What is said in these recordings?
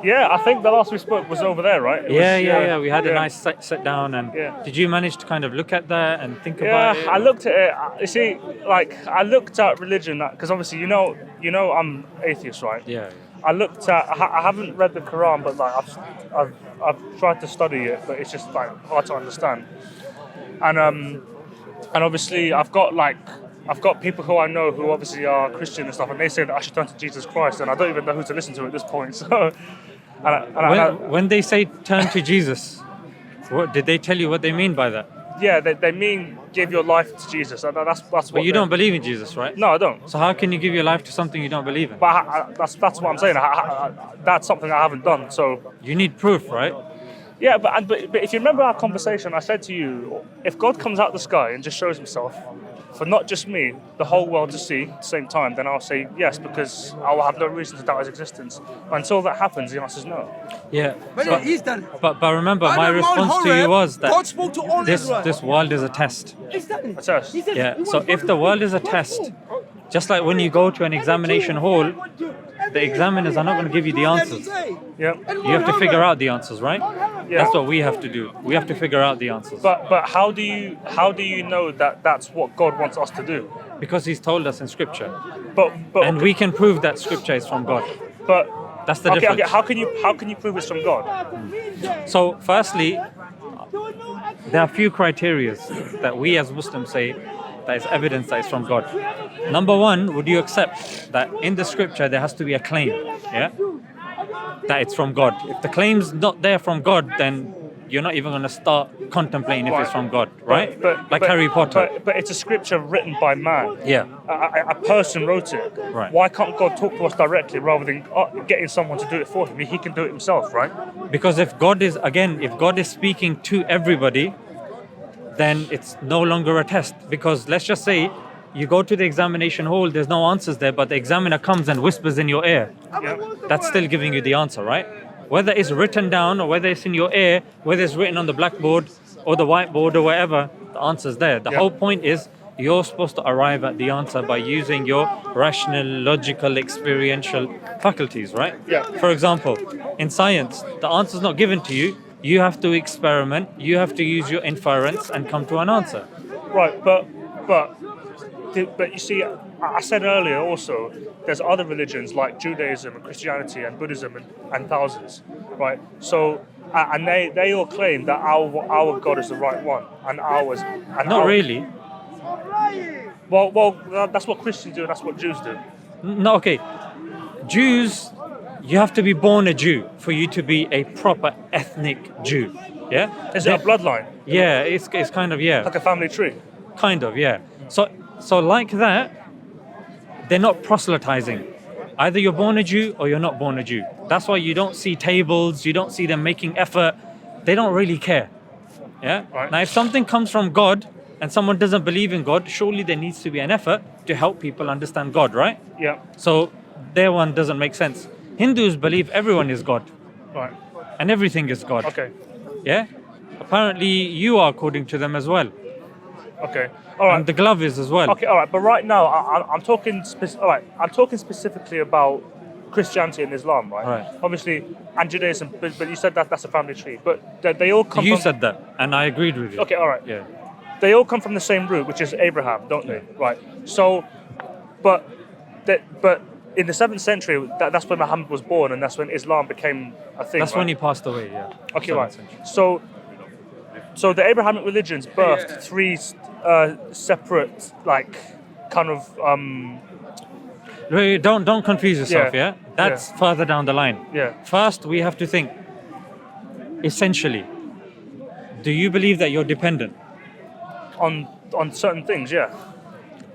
Yeah, I think the last we spoke was over there, right? Yeah. We had a nice sit down, and Yeah. did you manage to kind of look at that and think Yeah, about it? I looked at it. You see, like I looked at religion because obviously you know I'm atheist, right? Yeah. I looked at. I haven't read the Quran, but like I've tried to study it, but it's just like hard to understand. And obviously I've got people who I know who obviously are Christian and stuff, and they say that I should turn to Jesus Christ, and I don't even know who to listen to at this point. So, When they say turn to Jesus, what did they tell you what they mean by that? yeah, they mean give your life to Jesus. That's what. But you don't believe in Jesus, right? No, I don't. So how can you give your life to something you don't believe in? But that's what I'm saying. That's something I haven't done. So You need proof, right? yeah, but if you remember our conversation, I said to you, if God comes out the sky and just shows himself for not just me, the whole world to see at the same time, then I'll say yes, because I will have no reason to doubt his existence. But until that happens, the answer is no. Yeah. But he's done. But remember, my Under Mount response to you Horeb, was that God spoke to all Israel. this world is a test. He's done it. That's us. He said Yeah. he So wants if God the to- world is a test, just like when you go to an examination hall, the examiners are not going to give you the answers. Yeah. You have to figure out the answers, right? Yeah. That's what we have to do. We have to figure out the answers. But how do you know that that's what God wants us to do? Because he's told us in scripture. But And we can prove that scripture is from God. but That's the okay, difference. okay. How can you prove it's from God? So firstly, there are a few criteria that we as Muslims say that is evidence that it's from God. Number one, would you accept that in the scripture there has to be a claim, yeah, that it's from God? If the claim's not there from God, then you're not even going to start contemplating if it's from God, right? Like Harry Potter. But it's a scripture written by man. Yeah. A person wrote it. Right. Why can't God talk to us directly rather than getting someone to do it for him? He can do it himself, right? Because if God is speaking to everybody, then it's no longer a test. Because let's just say you go to the examination hall, there's no answers there, but the examiner comes and whispers in your ear. Yeah. That's still giving you the answer, right? Whether it's written down or whether it's in your ear, whether it's written on the blackboard or the whiteboard or wherever, the answer's there. The whole point is you're supposed to arrive at the answer by using your rational, logical, experiential faculties, right? Yeah. For example, in science, the answer's not given to you. You have to experiment, you have to use your inference and come to an answer. Right, but you see, I said earlier also, there's other religions like Judaism and Christianity and Buddhism and thousands, right? So, and they all claim that our God is the right one, and ours. And Not really. Well, that's what Christians do, and that's what Jews do. No, okay. Jews, you have to be born a Jew for you to be a proper ethnic Jew. Yeah? Is it a bloodline? Yeah, it's kind of, yeah. Like a family tree? Kind of, yeah. So like that, they're not proselytizing. Either you're born a Jew or you're not born a Jew. That's why you don't see tables, you don't see them making effort. They don't really care. Yeah? Right. Now, if something comes from God and someone doesn't believe in God, surely there needs to be an effort to help people understand God, right? Yeah. So their one doesn't make sense. Hindus believe everyone is God Right. and everything is God. Okay. Yeah? Apparently you are according to them as well. Okay. All right. And the glove is as well. Okay. All right. But right now, I'm talking. All right. I'm talking specifically about Christianity and Islam, right? Right. Obviously, and Judaism. But you said that that's a family tree. But they all come. You from, said that and I agreed with you. Okay. All right. Yeah. They all come from the same root, which is Abraham, don't they? Right. So, but in the 7th century, that's when Muhammad was born, and that's when Islam became a thing. That's right? when he passed away, yeah. Okay, 7th right. century. So the Abrahamic religions birthed three separate, like, kind of. Wait, don't confuse yourself, yeah? That's further down the line. Yeah. First, we have to think, essentially, do you believe that you're dependent? On certain things, yeah.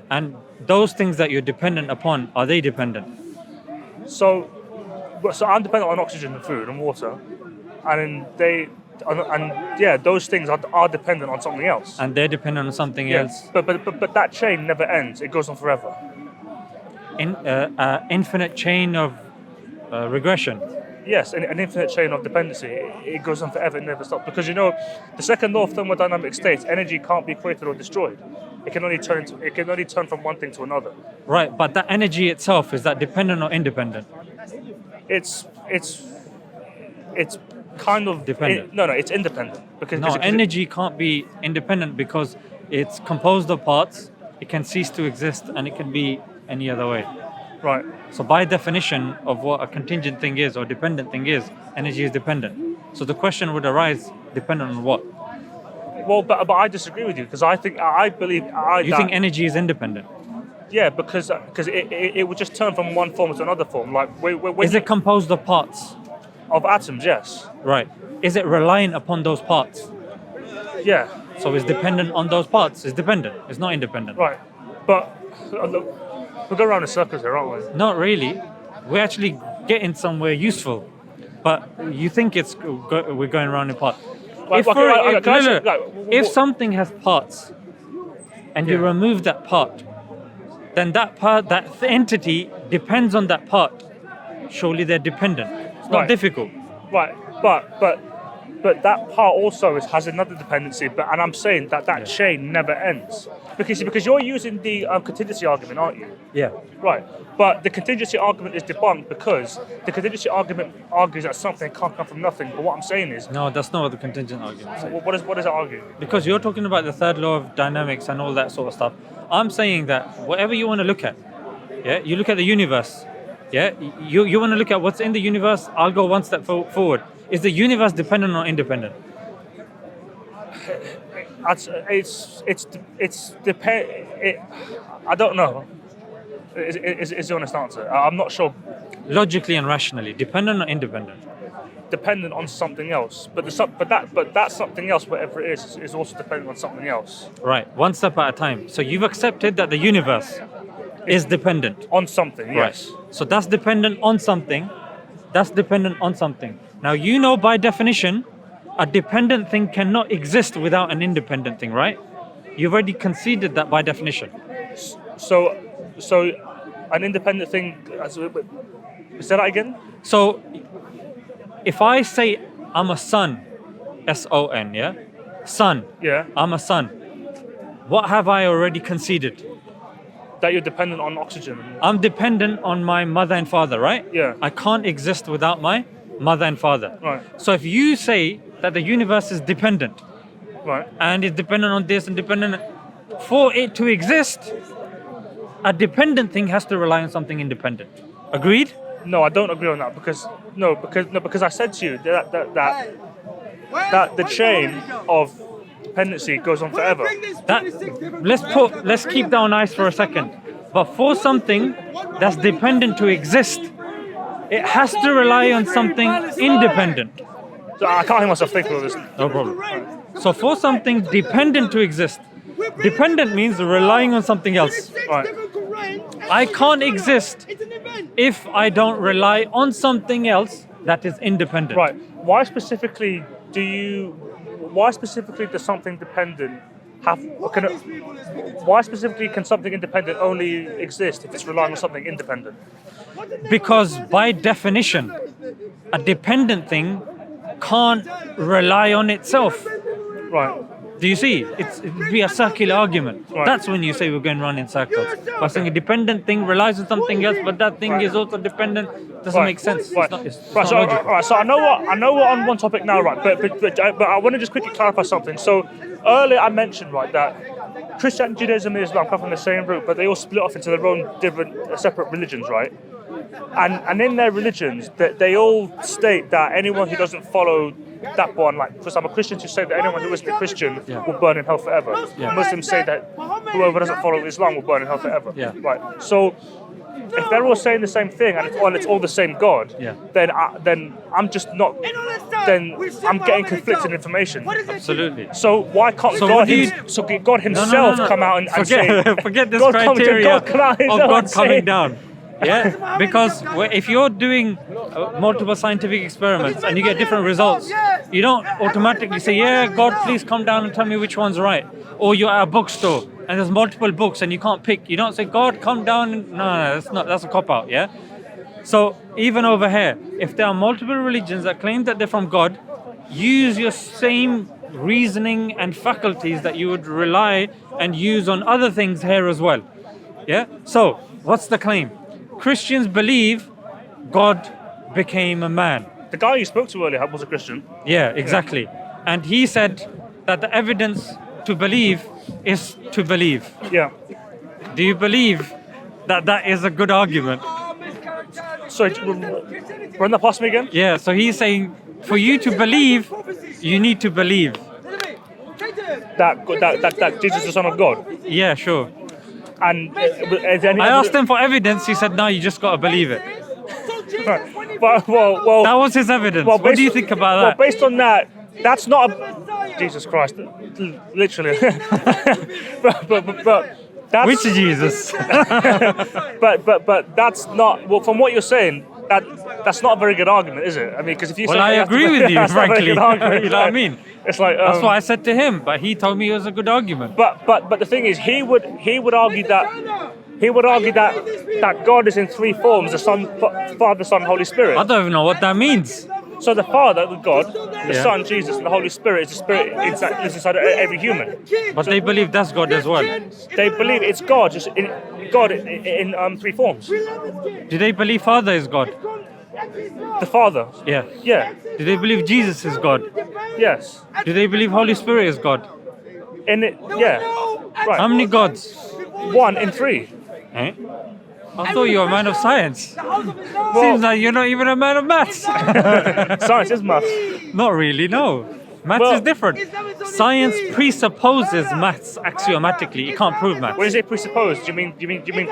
And those things that you're dependent upon, are they dependent? So I'm dependent on oxygen and food and water, and those things are dependent on something else. And they're dependent on something else. But that chain never ends. It goes on forever. Infinite chain of regression. Yes, an infinite chain of dependency. It goes on forever. It never stops. Because the second law of thermodynamics states energy can't be created or destroyed. It can only turn from one thing to another. Right, but that energy itself, is that dependent or independent? It's it's kind of Dependent. no, it's independent because No, energy can't be independent because it's composed of parts. It can cease to exist, and it can be any other way. right. So by definition of what a contingent thing is or dependent thing is, energy is dependent. So the question would arise, dependent on what? Well, but I disagree with you because I believe You think energy is independent? yeah, because it would just turn from one form to another form. Like when Is it composed of parts? of atoms? Yes. Right. Is it reliant upon those parts? Yeah. So it's dependent on those parts. It's dependent. It's not independent. Right. But look, we're going around in circles here, aren't we? Not really. We're actually getting somewhere useful. But you think we're going around in parts. Like, okay, can I say, like, If something has parts and you Yeah. remove that part, then that part, that entity depends on that part. Surely they're dependent. It's not Right. difficult. Right. But that part also has another dependency. And I'm saying that chain never ends because you're using the contingency argument, aren't you? Yeah. Right. But the contingency argument is debunked because the contingency argument argues that something can't come from nothing. But what I'm saying is, No, that's not what the contingent argument says. what does it argue? Because you're talking about the third law of dynamics and all that sort of stuff. I'm saying that whatever you want to look at, yeah, you look at the universe, yeah, you want to look at what's in the universe. I'll go one step forward. Is the universe dependent or independent? I don't know. Is the honest answer? I'm not sure. Logically and rationally, dependent or independent? Dependent on something else, but that something else, whatever it is also dependent on something else. Right, one step at a time. So you've accepted that the universe is dependent. On something, yes. Right. So that's dependent on something. That's dependent on something. Now you know by definition, a dependent thing cannot exist without an independent thing, right? You've already conceded that by definition. So an independent thing. Say that again. So if I say I'm a son, S-O-N, yeah? Son. Yeah. I'm a son. What have I already conceded? That you're dependent on oxygen. I'm dependent on my mother and father, right? Yeah. I can't exist without my mother and father. Right. So if you say that the universe is dependent, Right. and it's dependent on this and dependent, for it to exist, a dependent thing has to rely on something independent. Agreed? No, I don't agree on that because I said to you that the chain of dependency goes on forever. Let's keep that on ice for a second. But for something that's dependent to exist, it has to rely on something independent. So I can't hear myself think of this. No problem. So for something dependent to exist, dependent means relying on something else. Right. I can't exist if I don't rely on something else that is independent. Right. Why specifically does something dependent have? Why specifically can something independent only exist if it's relying on something independent? Because by definition, a dependent thing can't rely on itself. Right. Do you see? It'd be a circular argument. Right. That's when you say we're going round in circles. By saying a dependent thing relies on something else, but that thing is also dependent, doesn't make sense. Right. It's Right. not So, logical. all right. So I know we're on one topic now, right? But I want to just quickly clarify something. So earlier I mentioned, right, that Christianity, Judaism, and Islam come from the same root, but they all split off into their own different, separate religions, right? And in their religions, they all state that anyone who doesn't follow that one, like for example, Christians who say that anyone who isn't a Christian will burn in hell forever. Yeah. Muslims say that whoever doesn't follow Islam will burn in hell forever. Yeah. Right. So if they're all saying the same thing and it's all the same God, Yeah. then I'm just not. Then I'm getting conflicting information. Absolutely. So why can't So God, what do you- God Himself No. come out and say? Forget this God criteria come out of himself God and say- coming down. Yeah, because if you're doing multiple scientific experiments and you get different results, you don't automatically say, yeah, God, please come down and tell me which one's right. Or you're at a bookstore and there's multiple books and you can't pick. You don't say, God, come down. No, that's a cop-out, yeah? So even over here, if there are multiple religions that claim that they're from God, use your same reasoning and faculties that you would rely and use on other things here as well. Yeah? So, what's the claim? Christians believe God became a man. The guy you spoke to earlier was a Christian. Yeah, exactly. And he said that the evidence to believe is to believe. Yeah. Do you believe that that is a good argument? Sorry, run that past me again? Yeah, so he's saying for you to believe, you need to believe. That Jesus is the Son of God. Yeah, sure. And is there any I asked him for evidence, he said, no, you just got to believe it. Well, That was his evidence. well, What do you based- think about Well, that? based on that, that's not a... Jesus Christ. Literally. but that's... Which Jesus? But that's not... Well, from what you're saying, that's not a very good argument, is it? I mean, because if you Well, say... I you have to- agree with you, that's not a very frankly. good argument. You know what I mean? It's like... That's what I said to him, but he told me it was a good argument. But the thing is, he would argue that God is in three forms: the Son, Father, Son, Holy Spirit. I don't even know what that means. So the Father, the God, the Yeah. Son, Jesus, and the Holy Spirit is the Spirit lives inside of every human. But they believe that's God as well. They believe it's God, just in three forms. Do they believe Father is God? The Father, Yeah. yeah, Do they believe Jesus is God? yes, Do they believe Holy Spirit is God? in it, yeah, How right. many gods? One in three. Eh? I thought you were a man of science. Seems like you're not even a man of maths. Science is math. Not really, no. Maths Well- is different. Science presupposes maths axiomatically. You can't prove maths. When you say presuppose, do you mean?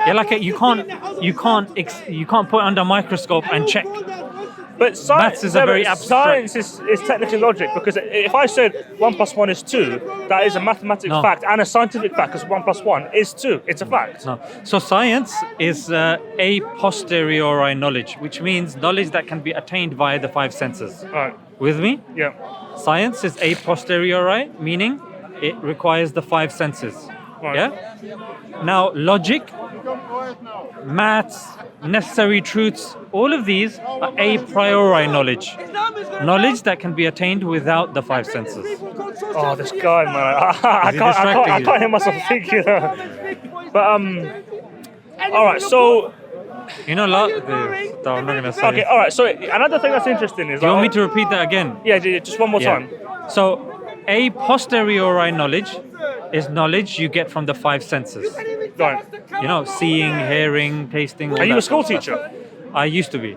Yeah, like you can't put it under a microscope and check. But Maths is a very abstract- Science is technically logic, because if I said 1 + 1 is 2, that is a mathematical No. fact and a scientific fact, because 1 + 1 is 2. It's a fact. No. So science is a posteriori knowledge, which means knowledge that can be attained via the five senses. Right. With me? Yeah. Science is a posteriori, meaning it requires the five senses. Right. Yeah? Now, logic, maths, necessary truths, all of these are a priori knowledge. Knowledge that can be attained without the five senses. Oh, this guy, man. I he can't distracting you? hear myself thinking. But all right. So You know, I'm not going to say. okay. All right. So another thing that's interesting is. Do you want me to repeat that again? Yeah, just one more time. So, a posteriori knowledge is knowledge you get from the five senses. Right. You know, seeing, hearing, tasting. all Are you that a school sort of teacher? stuff. I used to be.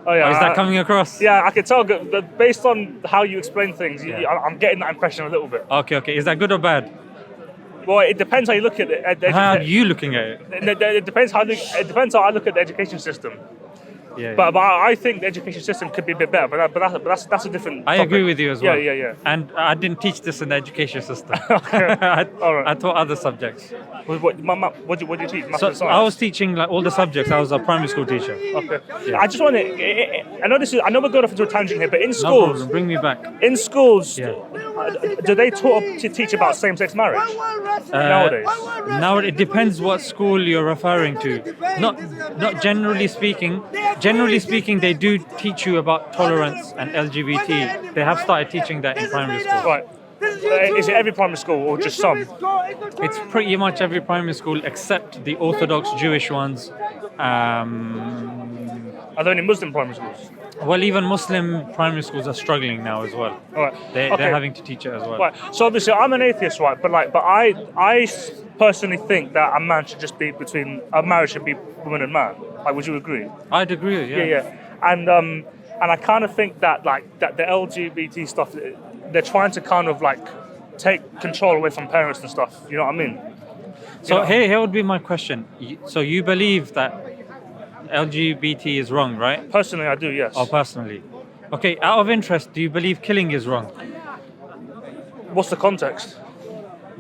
Oh yeah. Is that coming across? Yeah, I can tell. But based on how you explain things, Yeah. I'm getting that impression a little bit. Okay. Is that good or bad? Well, it depends how you look at it. How are you looking at it? It depends how I look at the education system. Yeah. But I think the education system could be a bit better. But that's a different. I topic. agree with you as well. Yeah. And I didn't teach this in the education system. All right. I taught other subjects. What did you teach? Maths So and science? I was teaching like all the subjects. I was a primary school teacher. Okay. Yeah. I just want to. I know we're going off into a tangent here, but in No schools, problem. Bring me back. in schools, Yeah. do they teach about same-sex marriage nowadays? Now it depends what school you're referring to. Not generally speaking. Generally speaking, they do teach you about tolerance and LGBT. They have started teaching that in primary school. Right. Is it every primary school or just some? It's pretty much every primary school except the Orthodox Jewish ones. Are there any Muslim primary schools? Well, even Muslim primary schools are struggling now as well. All right. They're having to teach it as well. Right. So obviously, I'm an atheist, right? But I personally think that a marriage should be woman and man. Like, would you agree? I'd agree. Yeah. Yeah. And I kind of think that that the LGBT stuff, they're trying to kind of like take control away from parents and stuff. You know what I mean? So You know? here would be my question. So you believe that LGBT is wrong, right? Personally, I do. Yes. Or personally? Okay. Out of interest, do you believe killing is wrong? What's the context?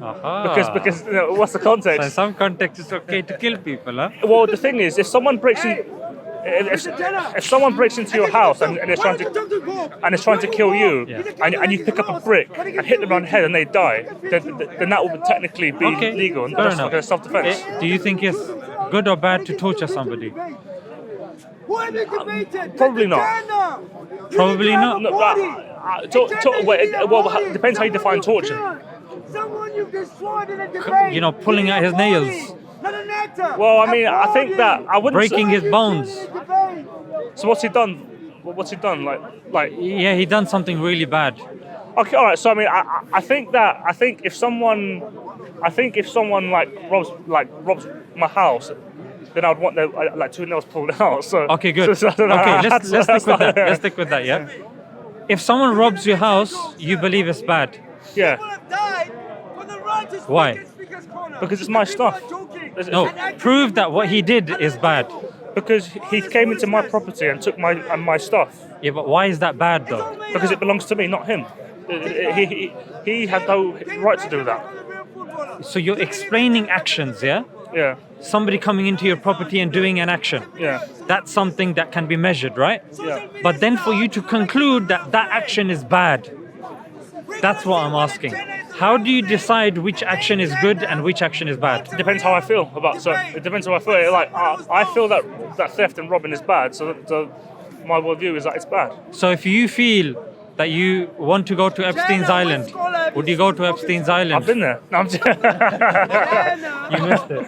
Aha. Because what's the So in context? some context, it's okay to kill people, huh? Well, the thing is, if someone breaks in. If someone breaks into your house and is trying to kill you, Yeah. and you pick up a brick and hit them on the head and they die, then that would technically be Okay. legal and Fair just enough. like a self-defense. Do you think it's good or bad to torture somebody? Probably not. Probably not. No, well, it depends how you define torture. You know, pulling out his nails, Well, I mean, I think that I wouldn't. breaking his bones. So what's he done? What's he done? Yeah, he done something really bad. Okay, all right. So I mean, I think if someone like robs my house, then I'd want their like 2 nails pulled out. So Okay, good. So, I don't know. Okay, let's stick with that. Yeah. Let's stick with that. Yeah. If someone robs your house, you believe it's bad. Yeah, Why? because it's my stuff. No, prove that what he did is bad. Because he came into my property and took my stuff. Yeah, but why is that bad though? Because it belongs to me, not him. He had no right to do that. So you're explaining actions, yeah? Yeah, Somebody coming into your property and doing an action. yeah, That's something that can be measured, right? yeah. But then for you to conclude that that action is bad, that's what I'm asking. How do you decide which action is good and which action is bad? It depends how I feel about. So it depends how I feel. Like I feel that theft and robbing is bad. So my worldview is that it's bad. So if you feel that you want to go to Epstein's Island, would you go to Epstein's Island? I've been there. No, I'm just You missed it.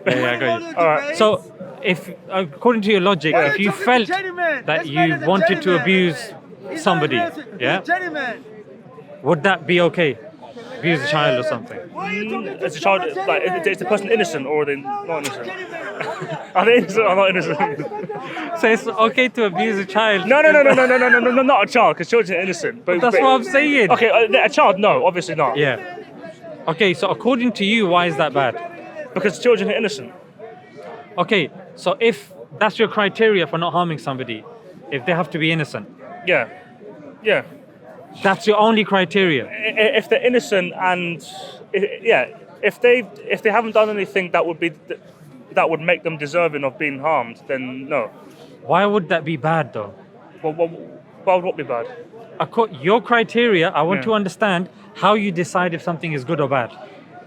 Yeah, I got you. All right. So if, according to your logic, if you felt that you wanted to abuse somebody, yeah, would that be okay? Abuse a child or something? Is the child like is the person innocent or are they not innocent? Are they innocent or not innocent? So it's okay to abuse a child? No, not a child, because children are innocent. But That's what I'm saying. Okay, a child, no, obviously not. Yeah. Okay, so according to you, why is that bad? Because children are innocent. Okay, so if that's your criteria for not harming somebody, if they have to be innocent, Yeah, yeah. that's your only criteria. If they're innocent and if they haven't done anything that would make them deserving of being harmed, then no. Why would that be bad though? Why would what be bad? Your criteria, I want Yeah. to understand how you decide if something is good or bad.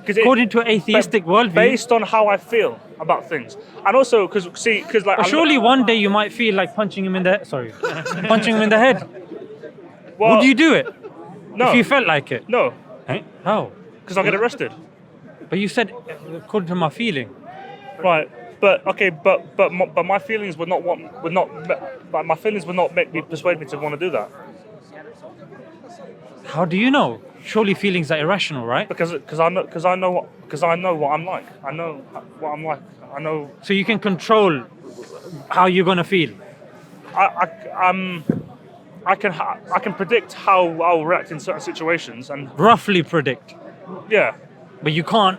'Cause According to atheistic worldview, based on how I feel about things, and also because like surely one day you might feel like punching him in the punching him in the head. well, Would you do it no, if you felt like it? no, Eh? How? because I'll get arrested. But you said according to my feeling. Right, but okay, but my feelings would not my feelings would not persuade me to want to do that. How do you know? Surely feelings are irrational, right? Because I know what I'm like. I know what I'm like. I know So you can control how you're gonna feel. I can predict how I'll react in certain situations, and Roughly predict, yeah, but you can't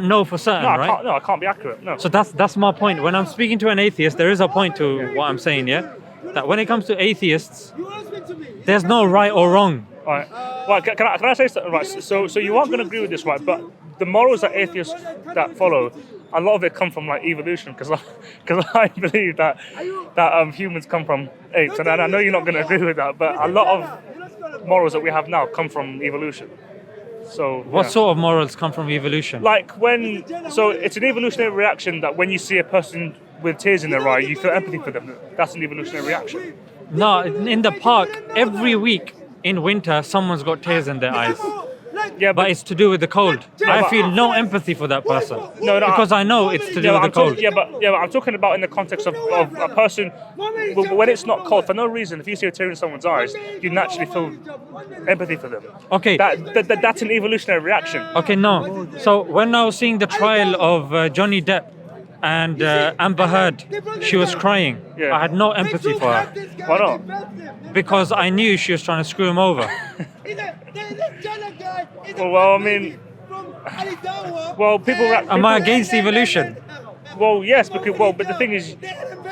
know for certain, no, right? I can't be accurate. No. So that's my point. When I'm speaking to an atheist, there is a point to what I'm saying, yeah? That when it comes to atheists, there's no right or wrong. All right. Well, can I say something? Right. So you aren't going to agree with this, right? But the morals that atheists that follow, a lot of it come from like evolution, because I believe that humans come from apes, and I know you're not going to agree with that, but a lot of morals that we have now come from evolution. So What yeah. sort of morals come from evolution? Like so it's an evolutionary reaction that when you see a person with tears in their eye, you feel empathy for them. That's an evolutionary reaction. No, in the park, every week in winter, someone's got tears in their eyes. Yeah, But it's to do with the cold. I but- feel no empathy for that person. No, Because I know it's to do with the cold. but I'm talking about in the context of a person when it's not cold for no reason. If you see a tear in someone's eyes, you naturally feel empathy for them. Okay. That's an evolutionary reaction. Okay, no. So when I was seeing the trial of Johnny Depp and Amber Heard, she was crying. Yeah. I had no empathy for her Why not? because I knew she was trying to screw him over. Well, I mean, well, people. Am I against evolution? Well, yes, but the thing is,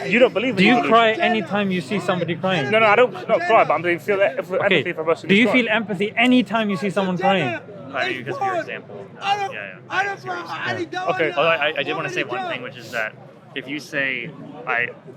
you don't believe in Do you evolution. cry anytime you see somebody crying? No, I don't not cry, but I'm saying feel empathy Okay. for a person. Do who's you crying. feel empathy anytime you see someone crying? Because of your example. Okay. Although I did want to say one thing, which is that if you say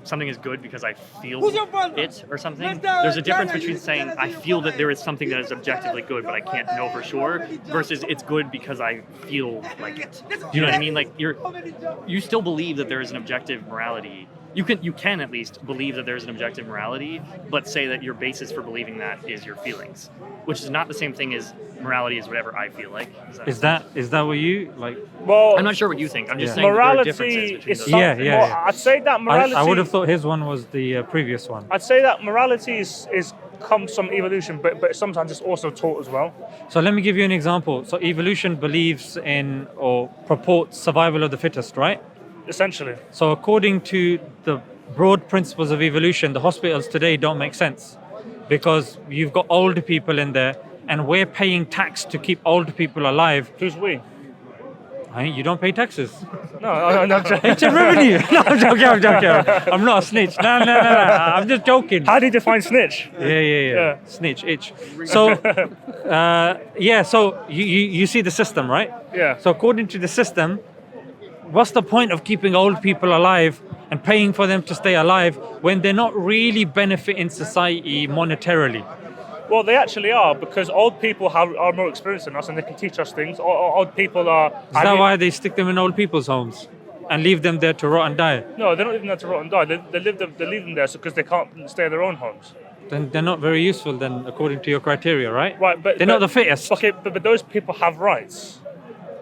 something is good because I feel it or something, there's a difference between saying I feel that there is something that is objectively good, but I can't know for sure, versus it's good because I feel like it. Do you know what I mean? Like you still believe that there is an objective morality You can at least believe that there's an objective morality, but say that your basis for believing that is your feelings, which is not the same thing as morality is whatever I feel like. Is that what you like? Well, I'm not sure what you think. I'm just Yeah. saying that there are morality differences between is those. something. Yeah, yeah, Well, yeah. I'd say that morality. I would have thought his one was the previous one. I'd say that morality is comes from evolution, but sometimes it's also taught as well. So let me give you an example. So evolution believes in or purports survival of the fittest, right? Essentially, So according to the broad principles of evolution, the hospitals today don't make sense because you've got old people in there and we're paying tax to keep old people alive. who's we? You don't pay taxes. No, I'm joking. It's a revenue. No, I'm joking. I'm not a snitch. No. I'm just joking. How do you define snitch? Yeah. Snitch, itch. So, so you see the system, right? Yeah. So according to the system, what's the point of keeping old people alive and paying for them to stay alive when they're not really benefiting society monetarily? Well, they actually are, because old people are more experienced than us and they can teach us things. Old people are. Is that why they stick them in old people's homes and leave them there to rot and die? No, they're not leaving there to rot and die. They leave them there because they can't stay in their own homes. Then they're not very useful then, according to your criteria, right? Right, but they're not the fittest. Okay, but those people have rights,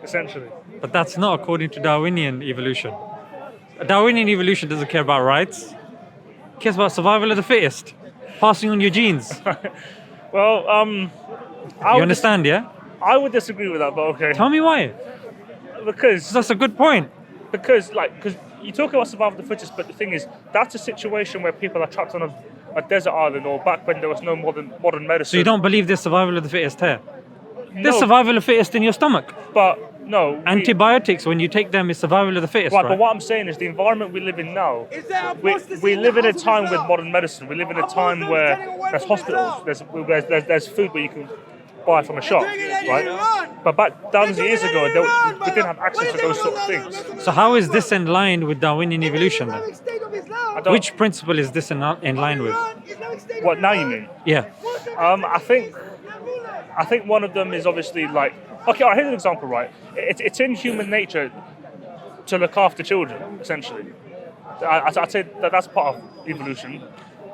essentially. But that's not according to Darwinian evolution. Darwinian evolution doesn't care about rights. It cares about survival of the fittest, passing on your genes. Well, You understand, yeah? I would disagree with that, but okay. Tell me why. Because That's a good point. because you talk about survival of the fittest, but the thing is, that's a situation where people are trapped on a desert island, or back when there was no modern medicine. So you don't believe there's survival of the fittest here? No, There's survival of the fittest in your stomach. but no. Antibiotics, when you take them, is survival of the fittest, Right, right? but what I'm saying is the environment we live in now. Is there a We apostasy in live the in a house of time with Islam? modern medicine. We live in a time Muslims where turning away there's from hospitals, there's food where you can buy from a shop, doing it in right? Iran. But back thousands of They're years doing ago, it in Iran, we didn't have access to those sort of brother. things. So how is this in line with Darwinian evolution then? Islamic State of Islam. I don't- Which principle is this in line with? Iran, Islamic State of What now you Islam. mean? Yeah. I think one of them is obviously like, okay, all right, here's an example, right? It's in human nature to look after children, essentially. I'd say that's part of evolution.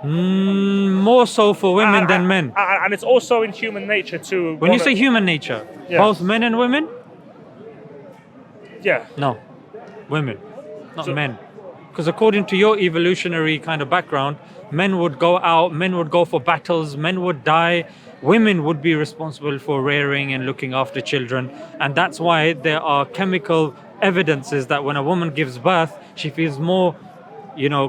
More so for women than men. And it's also in human nature to. When you say human nature, Yeah. both men and women? Yeah. No, women, not So- men. Because according to your evolutionary kind of background, men would go out, men would go for battles, men would die. Women would be responsible for rearing and looking after children. And that's why there are chemical evidences that when a woman gives birth, she feels more,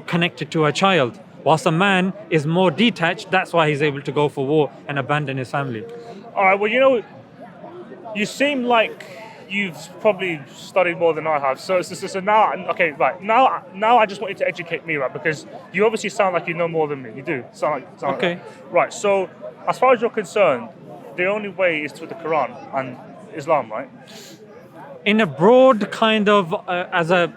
connected to her child. Whilst a man is more detached, that's why he's able to go for war and abandon his family. All right. Well, you seem like you've probably studied more than I have. So now, okay, right now, I just want you to educate me, right? Because you obviously sound like you know more than me. You do sound Okay. like that. Right. So, as far as you're concerned, the only way is through the Quran and Islam, right? In a broad kind of, as a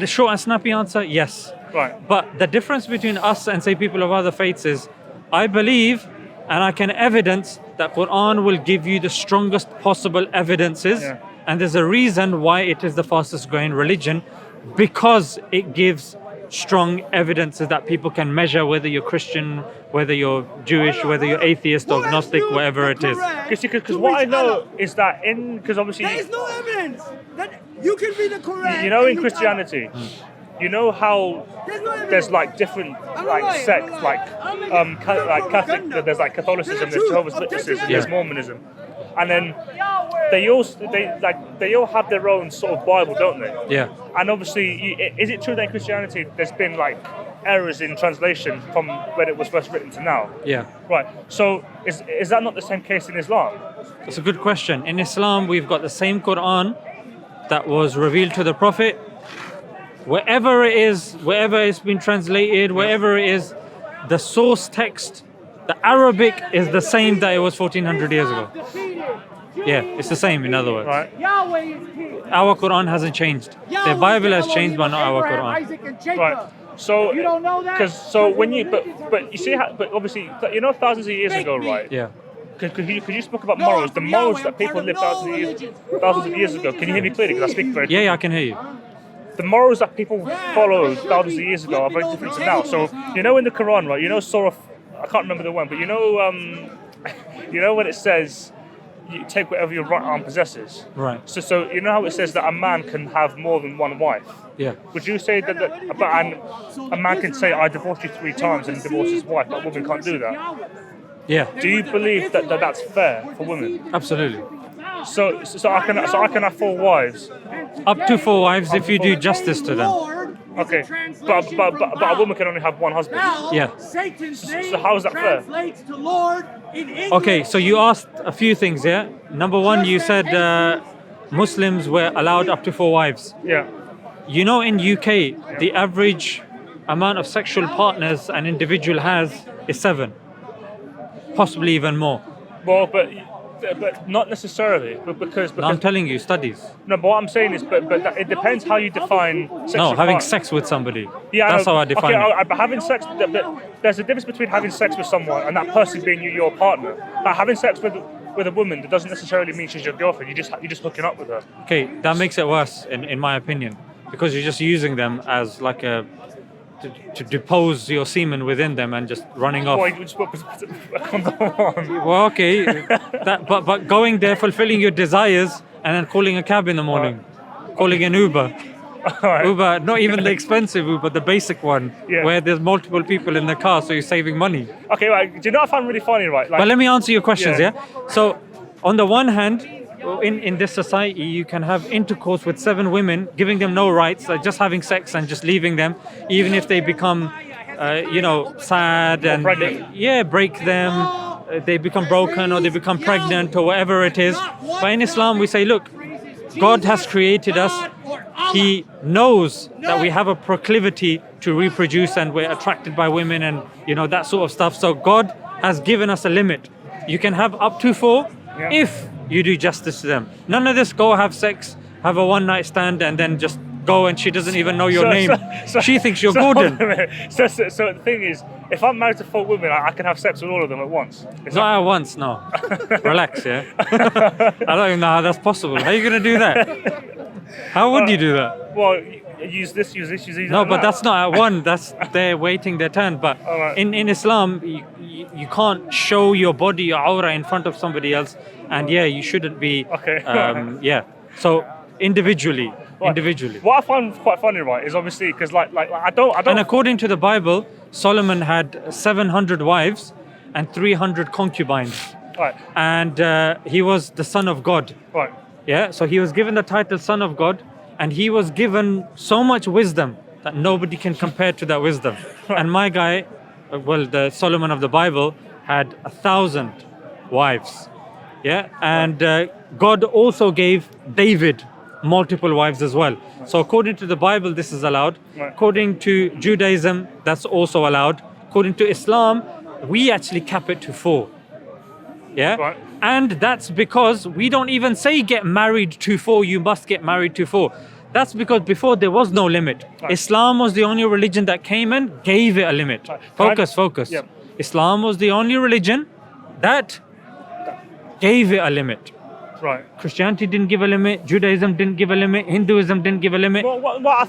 short and snappy answer, yes. Right. But the difference between us and say people of other faiths is, I believe and I can evidence that Quran will give you the strongest possible evidences, Yeah. and there's a reason why it is the fastest growing religion, because it gives strong evidences that people can measure whether you're Christian, whether you're Jewish, whether you're atheist or agnostic, whatever it is. Because what I know is that because obviously There is no evidence that you can read the Quran. you know in and Christianity, you know how There's no evidence. there's like different I'm like not lying, sects, I'm not like lying. Catholic. There's like Catholicism, there's Jehovah's Witnesses, Yeah. there's Mormonism, and then they all have their own sort of Bible, don't they? Yeah. And obviously, is it true that in Christianity there's been like errors in translation from when it was first written to now? Yeah. Right. So is that not the same case in Islam? That's a good question. In Islam, we've got the same Quran that was revealed to the Prophet. Wherever it's been translated, wherever it is, the source text, the Arabic is the same that it was 1400 years ago. Yeah, it's the same, in other words. Right. Yahweh is king. Our Quran hasn't changed. The Bible has changed, but not our Quran. Isaac and Jacob. Right. So You don't know that? Because when you but you see how obviously thousands of years ago, right? Yeah. Because you spoke about No, morals, I'm the from morals Yahweh, that I'm people part of lived no thousands of religion. years ago. Can you hear me clearly? Because I speak very Yeah, I can hear you. the morals that people followed thousands of years ago are very different to now. So you know in the Quran, right? You know Surah, I can't remember the one, but you know when it says you take whatever your right arm possesses. Right. So you know how it says that a man can have more than one wife. Yeah. Would you say that a man can say I divorced you 3 times and divorce his wife, but a woman can't do that? Yeah. Do you believe that that's fair for women? Absolutely. So I can have 4 wives. Up to 4 wives if you do justice to them. Okay, but a woman can only have 1 husband. Yeah. So how is that fair? Okay, so you asked a few things, yeah? Number one, you said Muslims were allowed up to 4 wives. Yeah. You know, in UK, the average amount of sexual partners an individual has is 7, possibly even more. Well, but not necessarily, because No, I'm telling you, studies. no. But what I'm saying is, but it depends how you define sexual No, having part. sex with somebody. Yeah, That's how I define it. but having sex, but there's a difference between having sex with someone and that person being your partner. Like having sex with a woman, that doesn't necessarily mean she's your girlfriend. You're just hooking up with her. Okay, that makes it worse, in my opinion, because you're just using them as like to depose your semen within them and just running off. Boy, you just put a condom on. Well, okay, but going there, fulfilling your desires, and then calling a cab in the morning, calling an Uber. Alright. Uber, not even the expensive Uber, the basic one, Yeah. where there's multiple people in the car, so you're saving money. Okay, right. Do you know what I find really funny, right? Like, But let me answer your questions, Yeah. yeah? So, on the one hand, in this society, you can have intercourse with 7 women, giving them no rights, like just having sex and just leaving them, even if they become, sad and break them, they become broken or they become pregnant or whatever it is. But in Islam, we say, look, God has created us. He knows that we have a proclivity to reproduce and we're attracted by women and that sort of stuff. So God has given us a limit. You can have up to 4 if you do justice to them. None of this go have sex, have a one-night stand, and then just go and she doesn't even know your name. She thinks you're Gordon. So the thing is, if I'm married to 4 women, I can have sex with all of them at once. Not at once, no. Relax, yeah? I don't even know how that's possible. How are you going to do that? How would you do that? Well, use this. No, but that's not at one. That's they're waiting their turn. But Alright. in Islam, you can't show your body, your aura in front of somebody else. And you shouldn't be. Okay. So individually. What I find quite funny, right, is obviously because like I don't. And according to the Bible, Solomon had 700 wives and 300 concubines. Right. And he was the son of God. Right. Yeah, so he was given the title Son of God, and he was given so much wisdom that nobody can compare to that wisdom. And my guy, the Solomon of the Bible, had 1,000 wives. Yeah, and God also gave David multiple wives as well. So according to the Bible, this is allowed. Right. According to Judaism, that's also allowed. According to Islam, we actually cap it to 4. Yeah, Right. and that's because we don't even say get married to 4. You must get married to 4. That's because before there was no limit. Right. Islam was the only religion that came and gave it a limit. Right. Focus. Yep. Islam was the only religion that gave it a limit. Right. Christianity didn't give a limit. Judaism didn't give a limit. Hinduism didn't give a limit. Well, I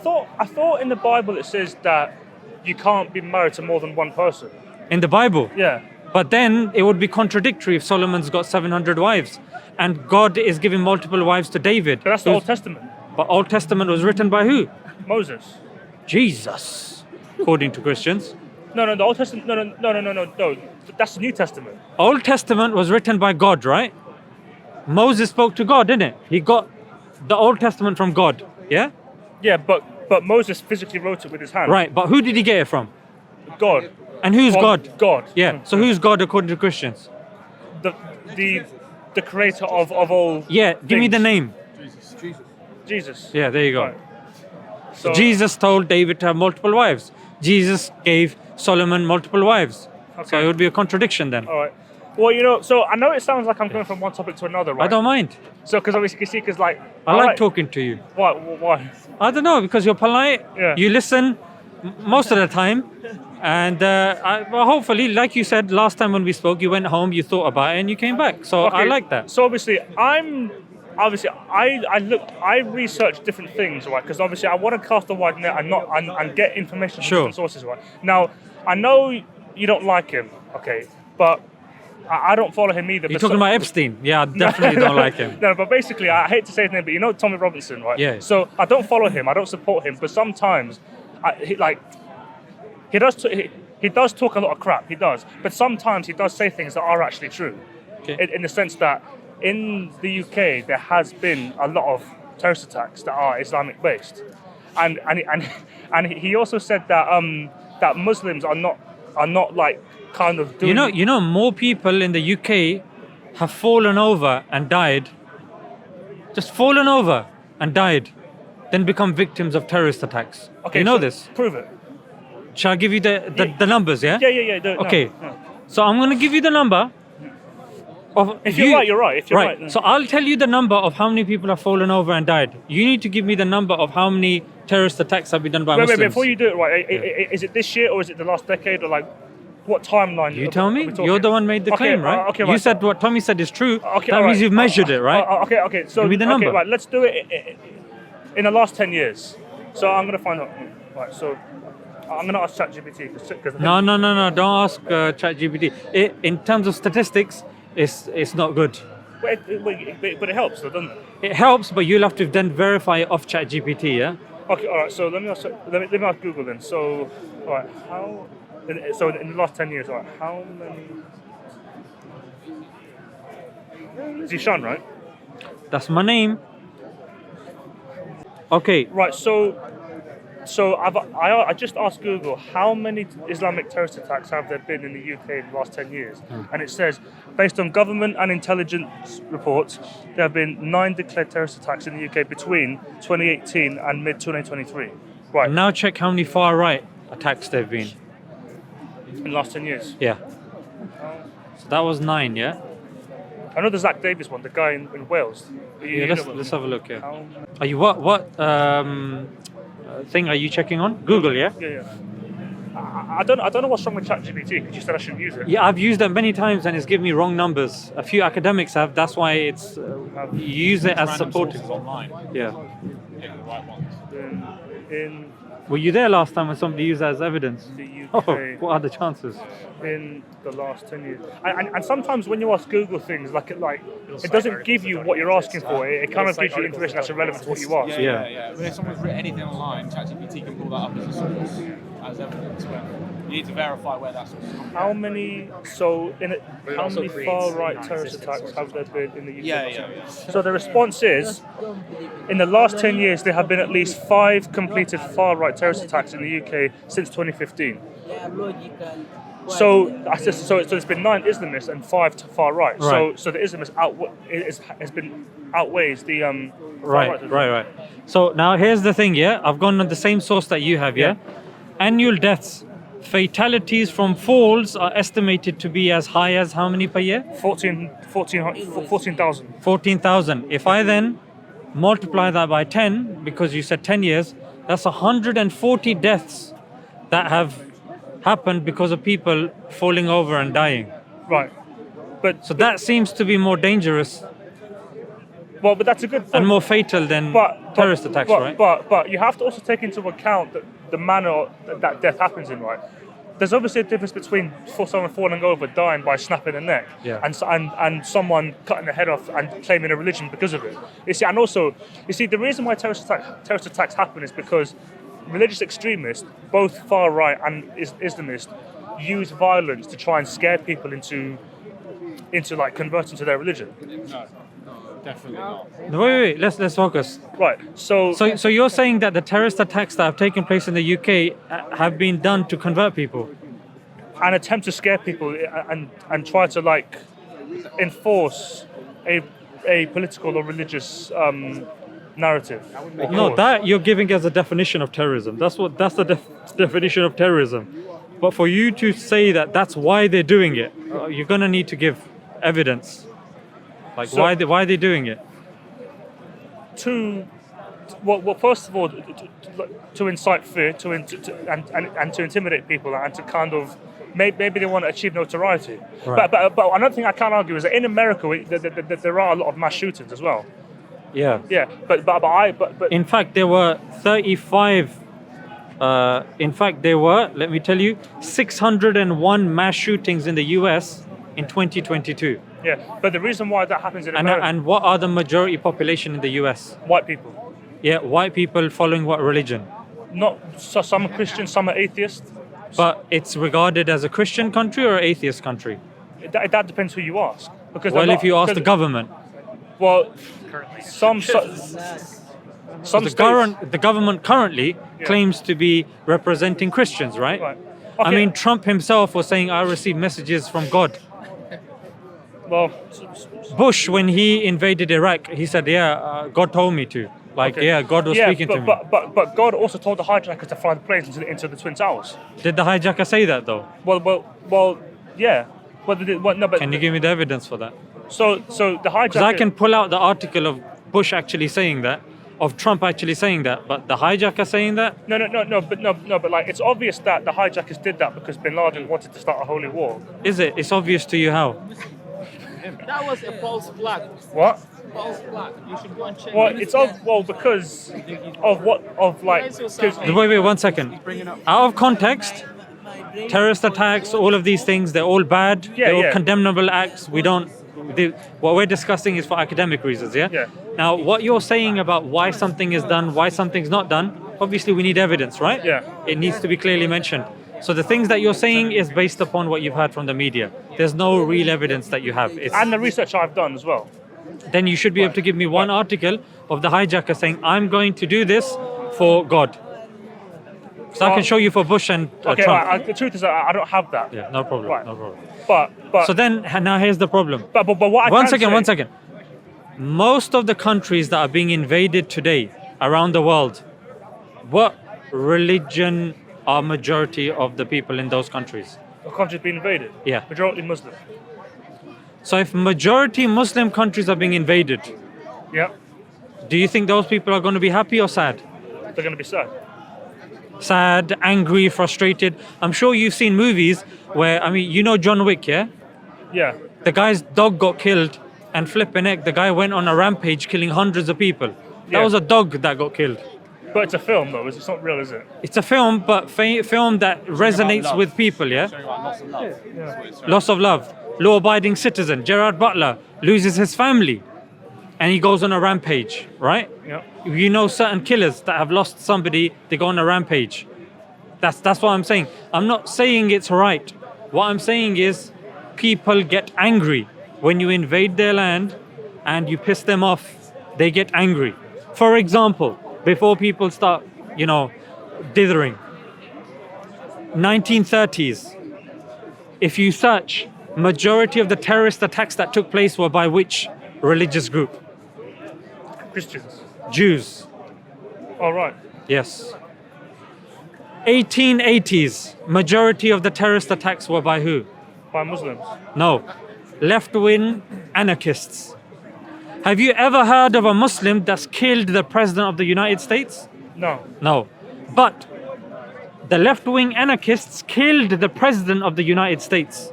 thought in the Bible it says that you can't be married to more than one person. In the Bible. Yeah. But then it would be contradictory if Solomon's got 700 wives and God is giving multiple wives to David. But that's the Old Testament. But Old Testament was written by who? Moses. Jesus, according to Christians. No. The Old Testament. No. That's the New Testament. Old Testament was written by God, right? Moses spoke to God, didn't it? He got the Old Testament from God, yeah? Yeah, but Moses physically wrote it with his hand. Right, but who did he get it from? God. And who's God? God. Yeah, so who's God according to Christians? The creator of all. Yeah, give me the things. name. Jesus. Yeah, there you go. Right. So Jesus told David to have multiple wives. Jesus gave Solomon multiple wives. So Okay. it would be a contradiction then. All right. Well, so I know it sounds like I'm going from one topic to another, right? I don't mind. So, because obviously, because like I like talking to you. Why? I don't know, because you're polite. Yeah. You listen most of the time. And well, hopefully, like you said last time when we spoke, you went home, you thought about it, and you came back. So I Okay, like that. So obviously, I'm obviously I research different things, right? Because obviously I want to cast a wide net and get information from Sure. different sources, right? Now I know you don't like him, okay, but I don't follow him either. You're but talking about Epstein. Yeah, I definitely don't like him. No, but basically, I hate to say his name, but you know Tommy Robinson, right? Yeah. So I don't follow him. I don't support him. But sometimes, he does talk a lot of crap. He does. But sometimes he does say things that are actually true. Okay. In the sense that in the UK there has been a lot of terrorist attacks that are Islamic based, and he also said that that Muslims are not like kind of doing. You know, more people in the UK have fallen over and died, just fallen over and died, than become victims of terrorist attacks. Okay, You know so this? Prove it. Shall I give you the numbers? Yeah. Yeah. Okay. No. So I'm going to give you the number. If you're right, you're right. If you're right, then- So I'll tell you the number of how many people have fallen over and died. You need to give me the number of how many terrorist attacks have been done by Wait, Muslims. before you do it, right? Is it this year or is it the last decade or like what timeline? You are tell we me. talking? You're the one made the Okay, claim, right? okay, You right. said what Tommy said is true. Okay, that all means right. you've measured it, right? Okay. So Give me the number. Okay, right. Let's do it in the last 10 years. So I'm gonna find out. Right. So I'm gonna ask ChatGPT because No. Don't ask ChatGPT. In terms of statistics, it's not good. but it helps, though, doesn't it? It helps, but you'll have to then verify it off ChatGPT, yeah? Okay. All right. So let me ask Google then. So all right. In the last 10 years, all right. How many? Zishan, right? That's my name. Okay. Right, so I just asked Google how many Islamic terrorist attacks have there been in the UK in the last 10 years, and it says based on government and intelligence reports, there have been 9 declared terrorist attacks in the UK between 2018 and mid 2023. Right, And now check how many far right attacks there've been. in the last 10 years. Yeah. So that was 9, yeah? I know the Zach Davis one, the guy in Wales. Yeah, let's have a look, yeah. How- Are you what thing are you checking on? Google, yeah? Yeah. I don't know what's wrong with ChatGPT because you said I shouldn't use it. Yeah, I've used it many times and it's given me wrong numbers. A few academics have, that's why it's you use it as Random supporting. sources online. Yeah. Yeah, the right ones. In Were you there last time when somebody used that as evidence? the Oh, UK. what are the chances? In the last 10 years. And sometimes when you ask Google things, it doesn't give you what you're asking for. It kind of gives you information that's irrelevant to what you ask. Yeah. But if someone's written anything online, ChatGPT can pull that up as a source, as evidence. But you need to verify where that source is coming from. How many far-right terrorist attacks have there been in the UK? Yeah. So the response is, in the last 10 years, there have been at least 5 completed far-right terrorist attacks in the UK since 2015. So there's been 9 Islamists and 5 to far right. Right. So the Islamist outweighs the far Right. So now here's the thing, yeah? I've gone on the same source that you have, yeah? Annual deaths, fatalities from falls are estimated to be as high as how many per year? 14,000. 14,000. If I then multiply that by 10, because you said 10 years, that's 140 deaths that have happened because of people falling over and dying. Right. So that seems to be more dangerous But that's a good point. and more fatal than terrorist attacks, right? But you have to also take into account the manner that death happens in, right? There's obviously a difference between someone falling over, dying by snapping a neck, Yeah. and someone cutting their head off and claiming a religion because of it. You see, and also, the reason why terrorist attacks happen is because religious extremists, both far right and Islamist, use violence to try and scare people into like converting to their religion. No, definitely not. No, wait, let's focus. Right. So So you're saying that the terrorist attacks that have taken place in the UK have been done to convert people? an attempt to scare people and try to like enforce a political or religious narrative. No, that you're giving as a definition of terrorism. That's the definition of terrorism. But for you to say that that's why they're doing it, you're gonna need to give evidence. Like So- why are they doing it? Well, first of all, to incite fear, and to intimidate people, and to kind of maybe they want to achieve notoriety. Right. But another thing I can't argue is that in America there are a lot of mass shootings as well. Yeah. Yeah, but In fact, there were 35. In fact, there were, let me tell you, 601 mass shootings in the US in 2022. yeah, but the reason why that happens in And, America, and what are the majority population in the US? white people, Yeah, white people following what religion? not so some are Christian, some are atheist. But it's regarded as a Christian country or atheist country? That depends who you ask. Because Well, they're if you not- ask the because- government, well, some the government currently claims to be representing Christians, right? Right. I Okay. mean, Trump himself was saying, I received messages from God. Well, Bush, when he invaded Iraq, he said, God told me to. Like, okay. God was speaking to me. But God also told the hijackers to fly the planes into the Twin Towers. Did the hijacker say that though? Well, yeah. No, but Can you give me the evidence for that? so the hijacker. Because I can pull out the article of Bush actually saying that, of Trump actually saying that, but the hijacker saying that? But like it's obvious that the hijackers did that because Bin Laden wanted to start a holy war. Is it? It's obvious to you how? That was a false flag. What? False flag. You should go and check. Well, because of what of like. Wait, 1 second. Out of context, terrorist attacks, all of these things, they're all bad. They're all condemnable acts. What we're discussing is for academic reasons, yeah? Yeah. Now, what you're saying about why something is done, why something's not done, obviously we need evidence, right? Yeah. It needs to be clearly mentioned. So the things that you're saying is based upon what you've heard from the media. There's no real evidence that you have. And the research I've done as well. Then you should be able to give me one article of the hijacker saying, I'm going to do this for God. So I can show you for Bush and Okay, Trump. right, the truth is that I don't have that. Yeah, no problem, Right. no problem. But So then, now here's the problem. what I One can second, say- 1 second. Most of the countries that are being invaded today around the world, what religion are majority of the people in those countries? The country's been invaded. Yeah. Majority Muslim. So if majority Muslim countries are being invaded, Yeah. do you think those people are going to be happy or sad? They're going to be sad. Sad, angry, frustrated. I'm sure you've seen movies where, I mean, you know John Wick, yeah? Yeah. The guy's dog got killed and flipping heck, the guy went on a rampage killing hundreds of people. That Yeah. was a dog that got killed. But it's a film though. It's not real, is it? It's a film, but film that resonates love. with people, yeah? Showing about loss of love. That's what it's showing. Loss of love. Law-abiding citizen. Gerard Butler loses his family and he goes on a rampage, right? Yeah. You know certain killers that have lost somebody, they go on a rampage. That's what I'm saying. I'm not saying it's right. What I'm saying is people get angry when you invade their land and you piss them off, they get angry. For example, before people start, dithering, 1930s, if you search, majority of the terrorist attacks that took place were by which religious group? Christians. Jews. All right. Yes. 1880s, majority of the terrorist attacks were by who? By Muslims. No, left-wing anarchists. Have you ever heard of a Muslim that's killed the President of the United States? No. No. But the left-wing anarchists killed the President of the United States.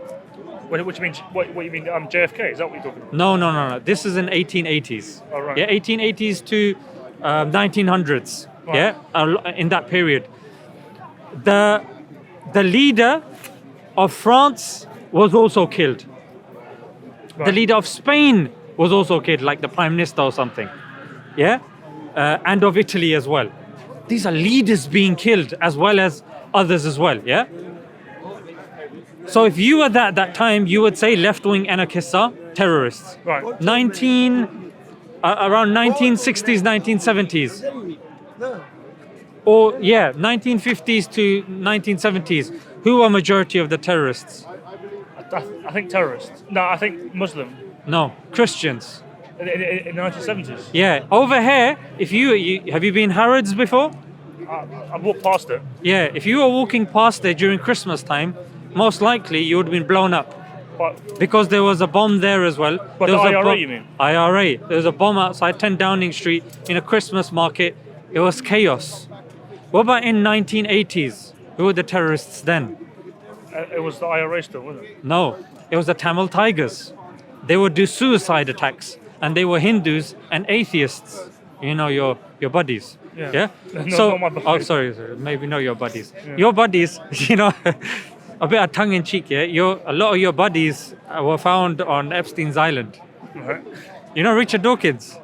Which means what you mean? JFK? Is that what you're talking about? No. This is in 1880s. All right. Yeah, 1880s to 1900s. Right. Yeah, in that period. The leader of France was also killed. The Right. leader of Spain was also killed, like the prime minister or something. Yeah, and of Italy as well. These are leaders being killed as well as others as well. Yeah. So if you were that time, you would say left-wing anarchists are terrorists. Right. Around 1960s, 1970s. Or 1950s to 1970s. Who are majority of the terrorists? I think terrorists. No, I think Muslim. No, Christians. In the 1970s. Yeah, over here, if you have you been Harrods before? I walked past it. Yeah, if you were walking past there during Christmas time, most likely you would have been blown up But because there was a bomb there as well. But There the was a IRA, you mean? IRA. There was a bomb outside 10 Downing Street in a Christmas market. It was chaos. What about in 1980s? Who were the terrorists then? it was the IRA still, wasn't it? No, it was the Tamil Tigers. They would do suicide attacks. and they were Hindus and atheists. You know, your buddies. Yeah. No, So, not my buddies. oh, sorry, maybe not your buddies. Your buddies, you know, a bit of tongue in cheek. Yeah, a lot of your buddies were found on Epstein's Island. Right. You know, Richard Dawkins.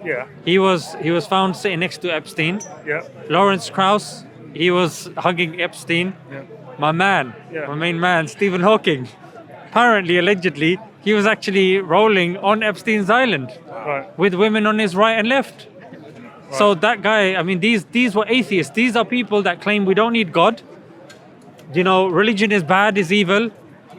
Yeah. He was found sitting next to Epstein. Yeah. Lawrence Krauss, he was hugging Epstein. Yeah. My man, Yeah. my main man, Stephen Hawking. Apparently, allegedly, he was actually rolling on Epstein's Island Right. with women on his right and left. So that guy, I mean, these were atheists. These are people that claim we don't need God. You know, religion is bad, is evil,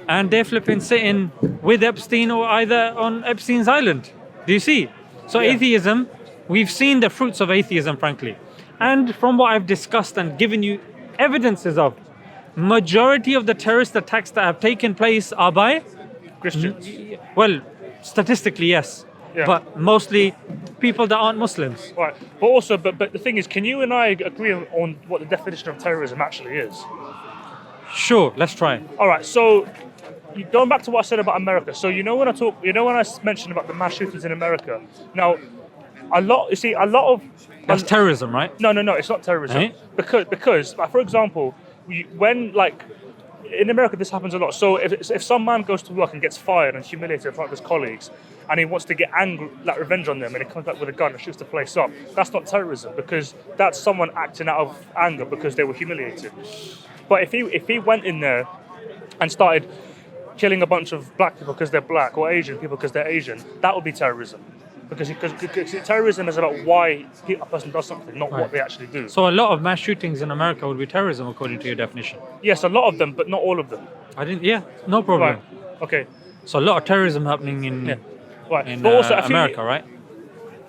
and they're flipping sitting with Epstein or either on Epstein's Island. Do you see? So atheism, we've seen the fruits of atheism, frankly. And from what I've discussed and given you evidences of, majority of the terrorist attacks that have taken place are by, Christians. well, statistically, yes. Yeah. But mostly people that aren't Muslims. Right. But also, but the thing is, can you and I agree on what the definition of terrorism actually is? Sure, let's try. All right. So, going back to what I said about America. So when I mentioned about the mass shootings in America. Now, a lot of That's terrorism, right? No, it's not terrorism. Eh? Because like, for example, when like in America this happens a lot. So if some man goes to work and gets fired and humiliated in front of his colleagues, and he wants to get angry, like revenge on them, and he comes back with a gun and shoots the place up, that's not terrorism, because that's someone acting out of anger because they were humiliated. But if he went in there and started killing a bunch of black people because they're black, or Asian people because they're Asian, that would be terrorism. Because terrorism is about why a person does something, not what they actually do. So a lot of mass shootings in America would be terrorism, according to your definition. Yes, a lot of them, but not all of them. No problem. Right. Okay. So a lot of terrorism happening in, Right. in But also, I feel America, right?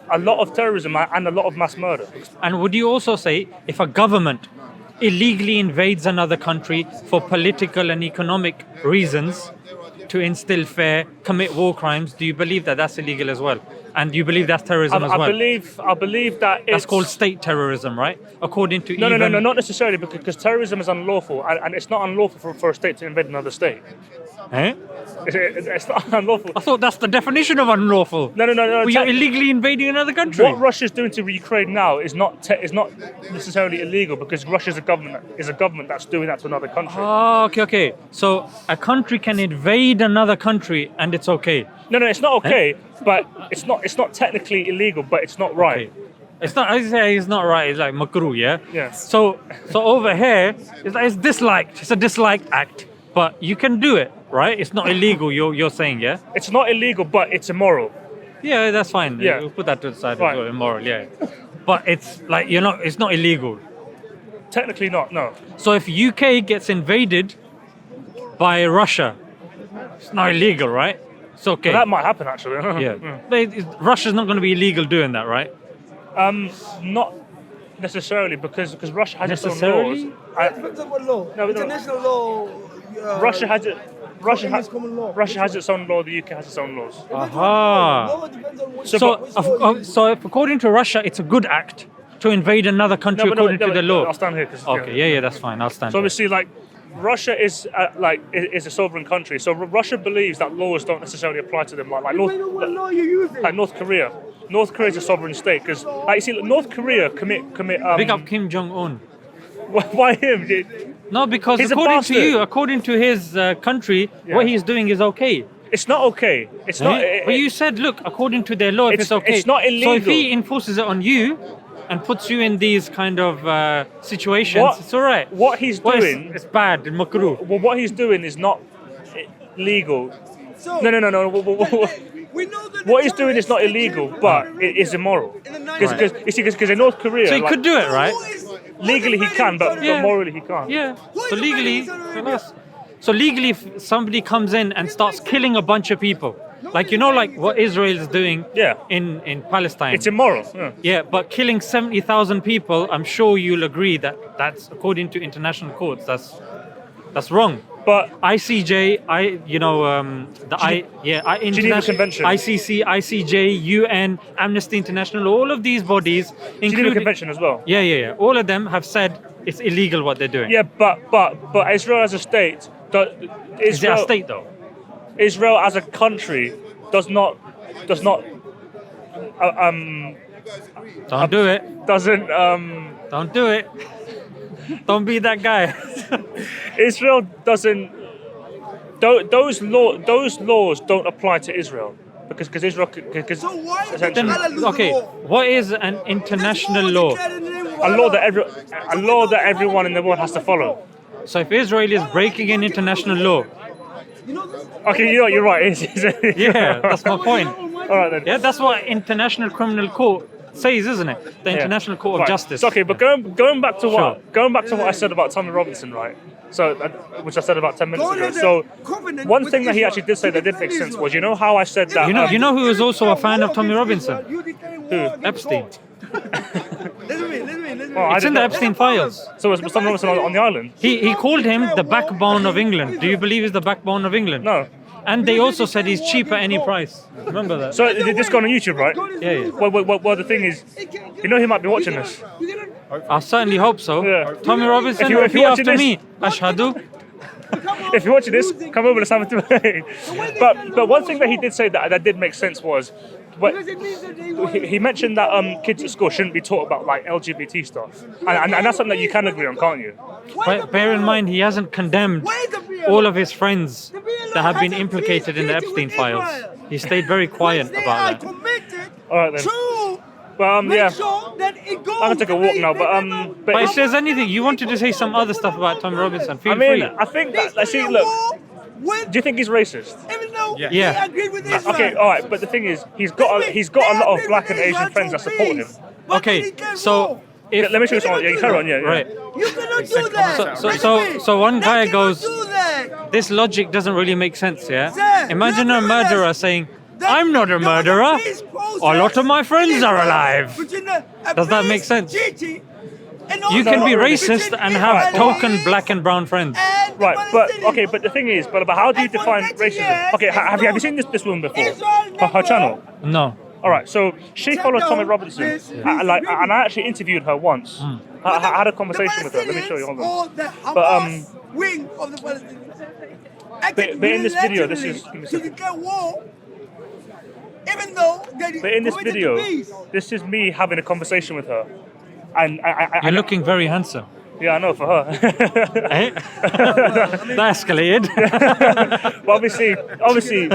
a lot of terrorism and a lot of mass murder. And would you also say if a government illegally invades another country for political and economic reasons to instill fear, commit war crimes, do you believe that that's illegal as well? And do you believe that's terrorism as well? I believe that That's called state terrorism, right? According to No, not necessarily, because terrorism is unlawful, and it's not unlawful for a state to invade another state. Eh? It's not unlawful. I thought that's the definition of unlawful. No. Well, you're illegally invading another country. What Russia's doing to Ukraine now is not necessarily illegal, because Russia's a government that's doing that to another country. Oh, okay. So a country can invade another country and it's okay. No, it's not okay, but it's not technically illegal, but it's not right. Okay. It's not. I say it's not right. It's like makruh, yeah. Yeah. So over here, it's disliked. It's a disliked act, but you can do it, right? It's not illegal. You're saying, yeah. It's not illegal, but it's immoral. Yeah, that's fine. Yeah. We'll put that to the side. Right. As well, immoral, yeah. But it's like it's not illegal. Technically not. No. So if UK gets invaded by Russia, it's not illegal, right? It's okay. Well, that might happen actually. Yeah. Russia's not going to be illegal doing that, right? Not necessarily, because Russia has its own Necessarily? laws. It depends on what law. No. International law. Russia has it. English common law. Russia has its own law. The UK has its own laws. Aha. Law depends on what So if according to Russia, it's a good act to invade another country according to the law. I'll stand here. Okay, yeah, that's fine. I'll stand. So here. obviously, like, Russia is a sovereign country. So Russia believes that laws don't necessarily apply to them. Like depends on what law you're using. North Korea. North Korea is a sovereign state, because you see, North Korea commit. Big up Kim Jong Un. Why him? No, because He's a according to bastard. you, according to his country, what he's doing is okay. It's not okay. It's not. But you said, look, according to their law, if it's okay. It's not illegal. So if he enforces it on you and puts you in these kind of situations, it's all right. What he's Well, doing. it's bad, makruh. Well, what he's doing is not legal. So, No. we know that What he's doing is not illegal, but it is immoral. Because in North Korea, So he could do it, right? legally he can, but Yeah. morally he can't. Yeah. So legally, if somebody comes in and starts killing a bunch of people, like like what Israel is doing Yeah. in Palestine. It's immoral. Yeah. Yeah, but killing 70,000 people, I'm sure you'll agree that that's according to international courts. That's wrong. But ICJ, Geneva Convention. ICC, ICJ, UN, Amnesty International, all of these bodies, Geneva including Convention as well. Yeah. All of them have said it's illegal what they're doing. Yeah, but Israel as a state, Is it a state though? Israel as a country does not Don't do it. doesn't Don't do it. Don't be that guy. Israel doesn't. Those laws don't apply to Israel because Israel. Because So why did essentially, Allah lose the Okay, war? what is an international law? a law that everyone in the world has to follow. So if Israel is breaking an international law, You know this? Okay, you know what, you're right. It's- yeah, that's my point. All right then. Yeah, that's what International Criminal Court says, isn't it? The Yeah. International Court of Right. Justice. So, okay, but going back to Sure. what I said about Tommy Robinson, right? So, which I said about 10 minutes Don't ago. let the So, covenant one with thing that he Israel actually did say that did make defend sense Israel. was, you know how I said that. You know who was also a fan of Tommy Robinson? Who? Epstein. Listen. Oh, I It's in didn't the know. Epstein files. So was Tommy Robinson on the island? He called him the backbone of England. Do you believe he's the backbone of England? No. And they also said he's cheap at any price. Remember that? So this gone on YouTube, right? Yeah. Well, the thing is, you know he might be watching this. I certainly hope so. Yeah. Tommy Robinson, If you're repeat watching after this- me. Ashhadu. If you're watching this, come over, let's have a debate. But one thing that he did say that did make sense was, but he mentioned that kids at school shouldn't be taught about like LGBT stuff, and that's something that you can agree on, can't you? But bear in mind, he hasn't condemned all of his friends that have been implicated in the Epstein files. He stayed very quiet about that. All right then. To But make yeah, sure that it goes. I'm gonna take a walk now. But if there's anything, you wanted to say some other stuff about Tommy Robinson, feel I mean, free. I think that. Let's see. Look, do you think he's racist? Even though Yeah. Yeah. he agreed with Israel. Okay, all right. But the thing is, he's got a lot of black and Asian friends that support him. Okay, so if Let me show you something. Yeah, you carry on. Yeah. right, You cannot do that. so one guy They cannot goes, do that. this logic doesn't really make sense, yeah? Sir, Imagine you a agree with murderer us saying, That I'm not a there was murderer. peace process A lot of my friends are alive. between a Does that peace make sense? treaty and You also can be not really. racist between and have Israel token black and brown friends. and the Right, but Palestinians. okay, but the thing is, but how do you And for define 30 racism? years, Okay, have you it's seen this woman before? Israel Her never- channel. No. All right, so she Check followed out Tommy Robinson, this. and I actually interviewed her once. I had a conversation with her. Let me show you. Hold on. Or the Hamas But, wing of the Palestinians. but in this video, this is- give me a to second. declare war, even though they But in this committed video, to peace. this is me having a conversation with her, and You're looking very handsome. Yeah, I know for her. Eh? That escalated. But obviously,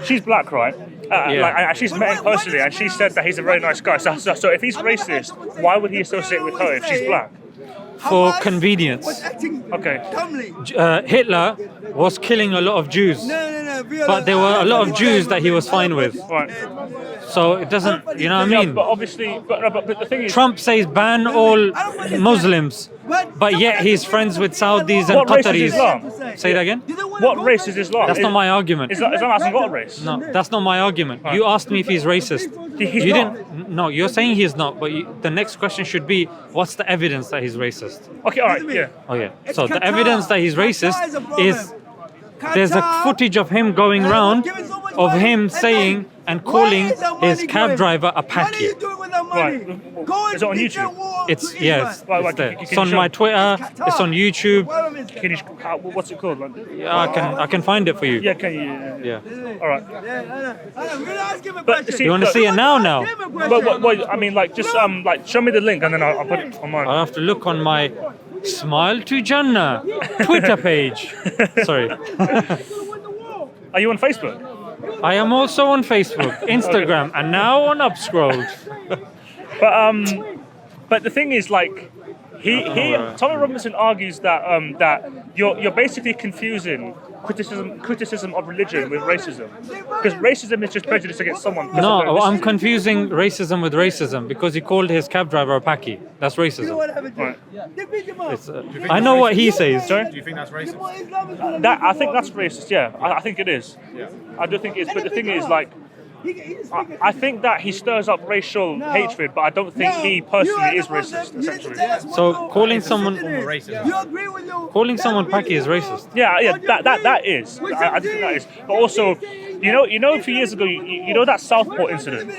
she's black, right? Yeah. Like, she's met him personally, and she said that he's a very nice guy. So if he's racist, why would he associate with her if she's black? For Hamas convenience. was acting Okay. calmly. Hitler was killing a lot of Jews, No. but there were a lot of Jews that he was fine with. Right. So it doesn't, you know what I Yeah, mean? but obviously, but the thing is, Trump says ban all Muslims, but yet he's friends with Saudis and What race is Qataris. Islam? Say that again? what race is Islam? That's not my argument. Islam hasn't got a race. No, that's not my argument. You asked me if he's racist. He's You not. didn't. No, you're saying he's not. But the next question should be, what's the evidence that he's racist? Okay, all right, yeah. Oh yeah. It's So the Qatar. evidence that he's racist Qatar is a problem. is there's a Qatar footage of him going has round given so much of money, him and saying now, and where calling is our his money cab going? driver a What are packy. you doing with that money? Right. Go and Is it on declare YouTube? war It's to yes, Israel. Right, it's there. can It's you on show- my Twitter. It's on YouTube. Can you? What's it called? Like, Yeah, I can find it for you. yeah, can you? Yeah. All right. I'm gonna ask him a But question. see, You want to look- see it now? Now Ask him a question. Well, I mean, like, just like, show me the link and then I'll put it on mine. I'll have to look on my Smile to Jannah Twitter page. Sorry. Are you on Facebook? I am also on Facebook, Instagram, and now on Upscrolled. But the thing is, like, Tommy Robinson argues that that you're basically confusing criticism of religion with racism, because racism is just prejudice against someone. because of their No, I'm ethnicity. confusing racism with racism because he called his cab driver a packy. That's You know racism. what happened? Right. They beat him up. It's, I know what he says. Sorry? Do you think that's The racist? more Islam is gonna That lose I the think war. that's racist. Yeah, I think it is. Yeah. I do think it is. And But the they thing beat is, him like, up. He's I think that he stirs up racial hatred, but I don't think he personally is racist. Essentially. So calling someone- Racism. You agree with your Calling someone packy is racist. Yeah, that is. I think that is. But also, you know, a few years ago, you know that Southport incident.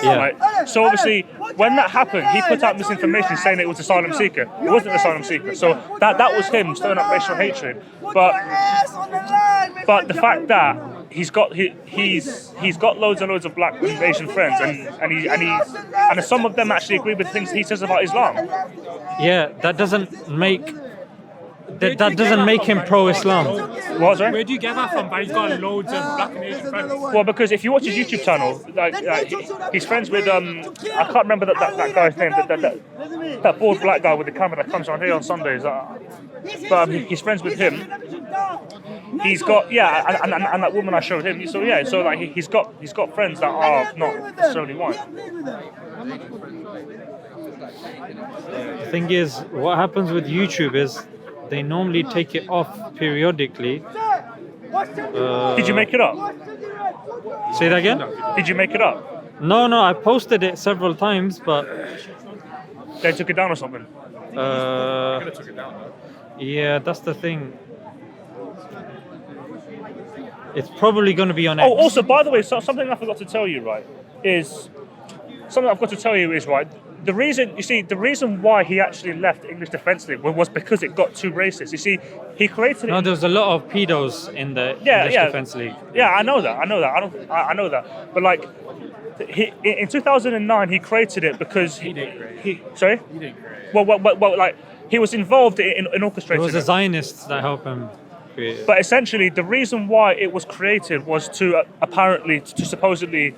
Yeah. Right. So obviously, when that happened, he put out misinformation saying it was asylum seeker. It wasn't an asylum seeker. So that was him stirring up racial hatred. But the fact that he's got loads and loads of black and Asian friends, and some of them actually agree with things he says about Islam. Yeah, that doesn't make him pro-Islam. What, sorry? Where do you get that from? But he's got loads of black and Asian friends. Well, because if you watch his YouTube channel, he's friends with I can't remember that guy's name, that bald black guy with the camera that comes on here on Sundays. But he's friends with him. He's got and that woman I showed him. So like he's got friends that are not necessarily white. The thing is, what happens with YouTube is they normally take it off periodically. Did you make it up? Say that again? Did you make it up? No, I posted it several times, but They took it down or something. Took it down though. Yeah, that's the thing. It's probably going to be on X. Oh, also, by the way, something I forgot to tell you, right, is the reason why he actually left English Defence League was because it got too racist. You see, he created it. No, there was a lot of pedos in the English Defence League. Yeah, I know that. I know that. But like, in 2009, he created it because He didn't create it. He didn't create it. Well, like he was involved in orchestrating. It was the Zionists that helped him create it. But essentially, the reason why it was created was to supposedly,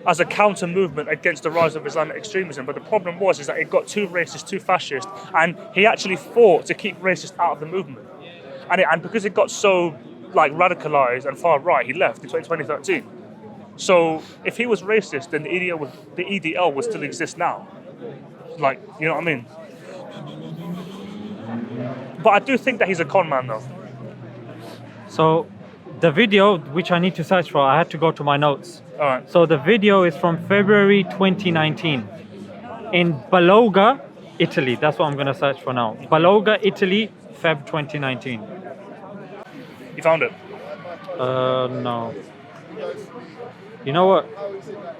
as a counter movement against the rise of Islamic extremism. But the problem is that it got too racist, too fascist, and he actually fought to keep racists out of the movement. And because it got so radicalized and far right, he left in 2013. So if he was racist, then the EDL would still exist now. Like, you know what I mean? But I do think that he's a con man, though. So the video, which I need to search for, I had to go to my notes. All right. So the video is from February 2019 in Bologna, Italy. That's what I'm going to search for now. Bologna, Italy, Feb 2019. You found it? No. You know what?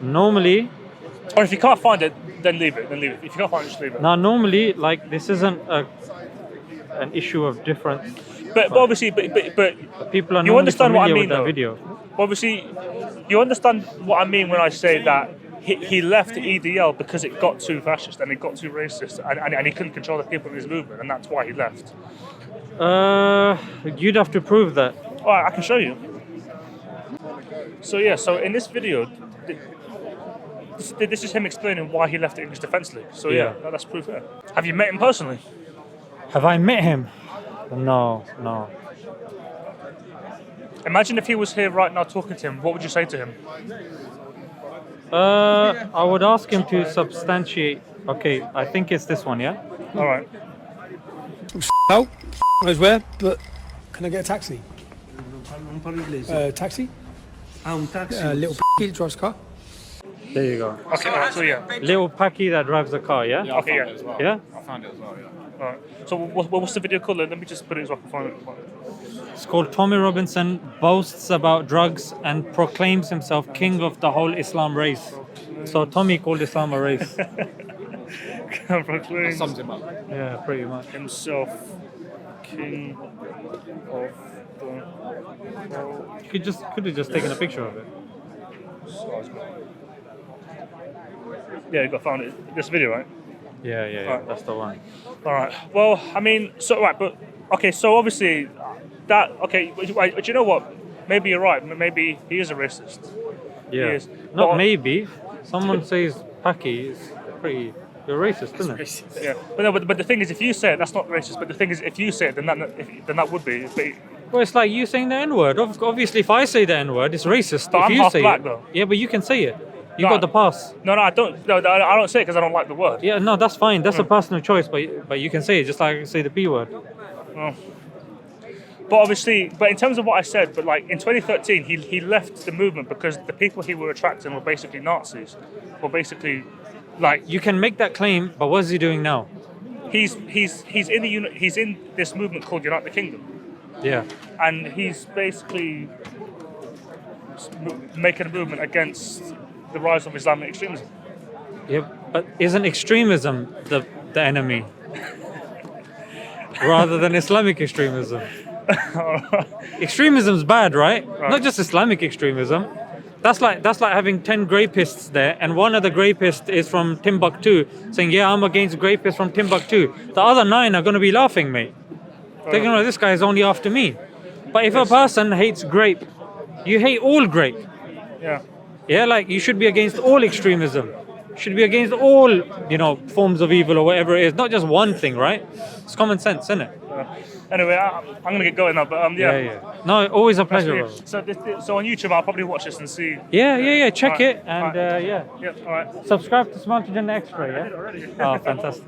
Normally, Or if you can't find it, then leave it. If you can't find it, just leave it. now normally, like, this isn't an issue of difference. But obviously, but People are you normally understand what I familiar mean, with that though. video. Obviously, you understand what I mean when I say that he left the EDL because it got too fascist and it got too racist, and he couldn't control the people in his movement, and that's why he left. You'd have to prove that. All right, I can show you. So in this video, this is him explaining why he left the English Defence League. So that's proof there. Have you met him personally? Have I met him? No. Imagine if he was here right now talking to him. What would you say to him? I would ask him to substantiate. Okay, I think it's this one, yeah? All right. No, knows where, but can I get a taxi? Taxi? Little that drives a car. There you go. Okay, all right, so Little Packy that drives a car, yeah? Okay, I found it as well. Yeah? I found it as well, yeah. All right. So what's the video called? Let me just put it so I can find it. It's called Tommy Robinson Boasts About Drugs and Proclaims Himself King of the Whole Islam Race. So Tommy called Islam a race. Proclaims Sums him up. Yeah, pretty much. himself king of the whole. You could have just taken a picture of it. Yeah, you got found it. This video, right? Yeah, Right. that's the one. All right. Well, I mean, so obviously that. Okay, but you know what? Maybe you're right. Maybe he is a racist. Yeah. He is. Not But- maybe. Someone says Packy is pretty. You're racist, isn't it? Yeah. But the thing is, if you say it, that's not racist. But the thing is, if you say it, then that would be. Well, it's like you saying the N-word. Obviously, if I say the N-word, it's racist. But if I'm you half say black, it, though. yeah, but you can say it. You No, got the pass. No, I don't. No, I don't say it because I don't like the word. Yeah, no, that's fine. That's a personal choice, but you can say it just like I say the P word. Well, but obviously, in terms of what I said, but like in 2013, he left the movement because the people he were attracting were basically Nazis. Were basically like You can make that claim, but what is he doing now? he's in this movement called Unite the Kingdom, Yeah. and he's basically making a movement against the rise of Islamic extremism. Yeah, but isn't extremism the enemy rather than Islamic extremism? Extremism's bad, right? Not just Islamic extremism. That's like having 10 grapists there, and one of the grapists is from Timbuktu, saying, "Yeah, I'm against grapists from Timbuktu." The other 9 are going to be laughing, mate. They're going to, this guy is only after me. But if a person hates grape, you hate all grape. Yeah. Yeah, like you should be against all extremism. Should be against all, forms of evil or whatever it is, not just one thing, right? It's common sense, isn't it? Anyway, I'm gonna get going now, but Yeah. No, always a pleasure. Bro. So on YouTube, I'll probably watch this and see. Yeah. Check Alright, it and alright. yeah. Yeah. All right. Subscribe to Smart Agenda Extra. I did Yeah. already. Oh, fantastic.